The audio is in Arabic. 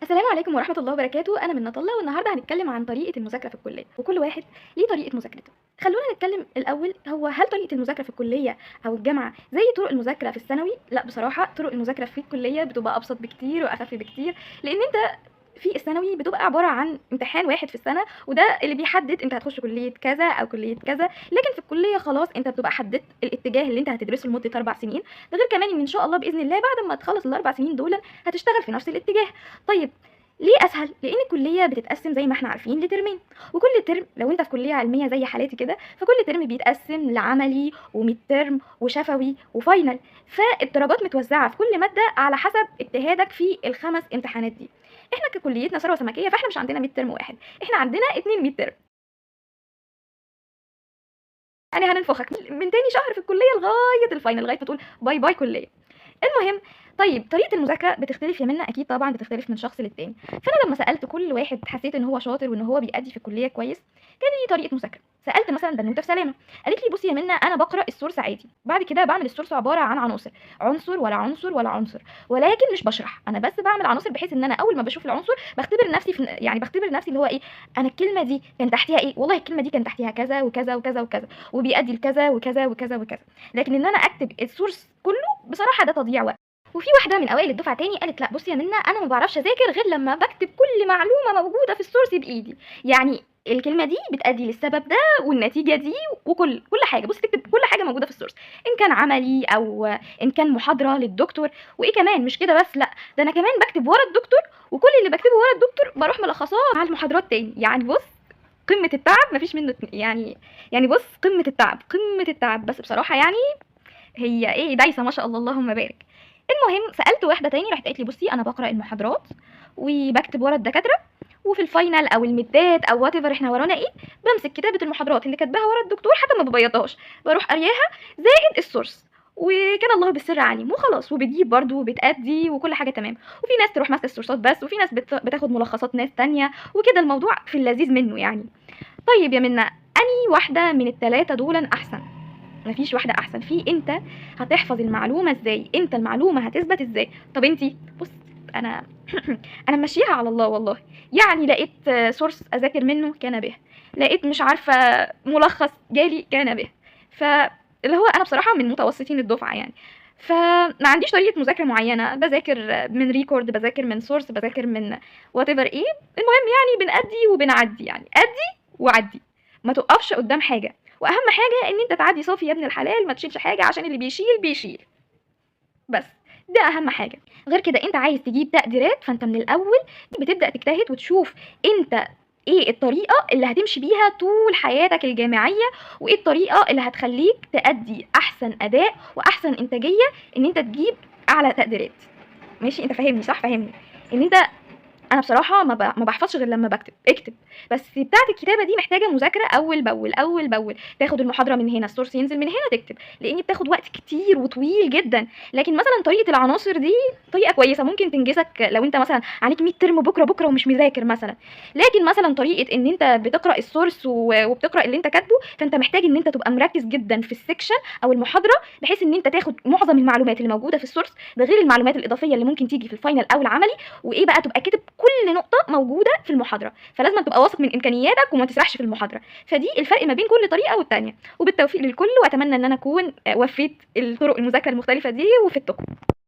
السلام عليكم ورحمة الله وبركاته، أنا منة الله والنهارده هنتكلم عن طريقة المذاكرة في الكلية، وكل واحد ليه طريقة مذاكرته. خلونا نتكلم الأول، هل طريقة المذاكرة في الكلية أو الجامعة زي طرق المذاكرة في الثانوي؟ لا بصراحة طرق المذاكرة في الكلية بتبقى أبسط بكتير وأخف بكتير، لأن أنت في الثانوي بتبقى عبارة عن امتحان واحد في السنة، وده اللي بيحدد انت هتخش كلية كذا او كلية كذا. لكن في الكلية خلاص انت بتبقى حددت الاتجاه اللي انت هتدرسه لمدة 4 سنين. ده غير كمان ان شاء الله بإذن الله بعد ما تخلص ال4 سنين دول هتشتغل في نفس الاتجاه. طيب ليه اسهل؟ لان الكليه بتتقسم زي ما احنا عارفين لترمين، وكل ترم لو انت في كليه علميه زي حالاتي كده فكل ترم بيتقسم لعملي وميد ترم وشفوي وفاينل، فالدرجات متوزعه في كل ماده على حسب اجتهادك في ال5 امتحانات دي. احنا ككليتنا ثروه سمكيه فاحنا مش عندنا ميد ترم واحد، احنا عندنا 2 ميد ترم. يعني هننفخك من تاني شهر في الكليه لغايه الفاينل، لغايه ما تقول باي باي كليه. المهم، طيب طريقة المذاكرة بتختلف يا منى، أكيد طبعًا بتختلف من شخص للتاني، فأنا لمّا سألت كل واحد حسيت إن هو شاطر وإن هو بيأدّي في الكلية كويس، كان ليه طريقة مذاكرة. سألت مثلًا بنوتة في سلامة، قالت لي: "بُصّي يا منى أنا باقرأ الsource عادي، بعد كده باعمل الsource عبارة عن عناصر، عنصر ولا عنصر ولا عنصر، ولكن مش باشرح، أنا بس باعمل عناصر بحيث إن أنا أول ما باشوف العنصر باختبر نفسي يعني باختبر نفسي اللي هو إيه، أنا الكلمة دي كان تحتيها إيه، والله الكلمة دي كان تحتيها كذا وكذا وكذا وكذا، وبيأدّي لكذا وكذا وكذا وكذا، لكن إن أنا أكتب الsource كلّه بصراحة ده تضييع وقت." وفي واحدة من أوائل الدفعة تاني قالت: "لأ بُصّي يا منى أنا ما باعرفش أذاكر غير لمّا باكتب كل معلومة موجودة في الsource بإيدي، يعني الكلمة دي بتأدي للسبب ده والنتيجة دي كل حاجة، بُصّي تكتب كل حاجة موجودة في الsource، إن كان عملي أو إن كان محاضرة للدكتور، وإيه كمان مش كده بس لأ، ده أنا كمان باكتب ورا الدكتور وكل اللي باكتبه ورا الدكتور باروح ملخصاه مع المحاضرات تاني." يعني بُص قمة التعب ما فيش منه يعني بُص قمة التعب، قمة التعب، بس بصراحة يعني هي إيه دايسة ما شاء الله اللهم بارك. المهم سألت واحدة تاني راحت قالت لي: "بُصّي أنا باقرأ المحاضرات وباكتب ورا الدكاترة، وفي الفاينل أو الميدات أو whatever إحنا ورانا إيه، بامسك كتابة المحاضرات اللي كاتباها ورا الدكتور حتى ما بابيضهاش، باروح قارياها زائد الsource، وكان الله بالسر عليم وخلاص، وبتجيب برضه وبتأدّي وكل حاجة تمام." وفي ناس تروح ماسكة السورسات بس، وفي ناس بتاخد ملخصات ناس تانية، وكده الموضوع في اللذيذ منه يعني. طيب يا منى أنهي واحدة من ال3 دُولًا أحسن؟ ما فيش واحدة أحسن، في أنت هتحفظ المعلومة إزاي، أنت المعلومة هتثبت إزاي. طب أنتِ بُص أنا أنا ممشّياها على الله والله، يعني لقيت source أذاكر منه كان به، لقيت مش عارفة ملخص جالي كان به، فاللي هو أنا بصراحة من متوسطين الدفعة يعني، فما عنديش طريقة مذاكرة معيّنة، باذاكر من record، باذاكر من source، باذاكر من whatever إيه، المهم يعني بنأدّي وبنعدّي يعني، أدّي وعدّي، ما تُقفش قدّام حاجة. واهم حاجه ان انت تعدي صافي يا ابن الحلال، ما تشيلش حاجه عشان اللي بيشيل بس، ده اهم حاجه. غير كده انت عايز تجيب تقديرات فانت من الاول بتبدا تجتهد وتشوف انت ايه الطريقه اللي هتمشي بيها طول حياتك الجامعيه، وايه الطريقه اللي هتخليك تأدي احسن اداء واحسن انتاجيه، ان انت تجيب اعلى تقديرات. ماشي انت فاهمني صح؟ فاهمني ان انت، أنا بصراحة ما باحفظش غير لمّا باكتب، اكتب، بس بتاعة الكتابة دي محتاجة مذاكرة أول بأول، أول بأول، تاخد المحاضرة من هنا، الsource ينزل من هنا تكتب، لإن بتاخد وقت كتير وطويل جدًا. لكن مثلًا طريقة العناصر دي طريقة كويسة ممكن تنجزك لو أنت مثلًا عليك mid term بكرة ومش مذاكر مثلًا. لكن مثلًا طريقة إن أنت بتقرأ الsource وبتقرأ اللي أنت كاتبه، فأنت محتاج إن أنت تبقى مركّز جدًا في الsection أو المحاضرة، بحيث إن أنت تاخد معظم المعلومات اللي موجودة في الsource، ده غير المعلومات الإضافية اللي ممكن تيجي في الفاينل أو العملي، وإيه بقى تبقى كاتب كل نقطة موجودة في المحاضرة، فلازمًا تبقى واثق من إمكانياتك وما تسرحش في المحاضرة. فدي الفرق ما بين كل طريقة والتانية، وبالتوفيق للكل، وأتمنى إن أنا أكون وفّيت الطرق المذاكرة المختلفة دي وفدتكم.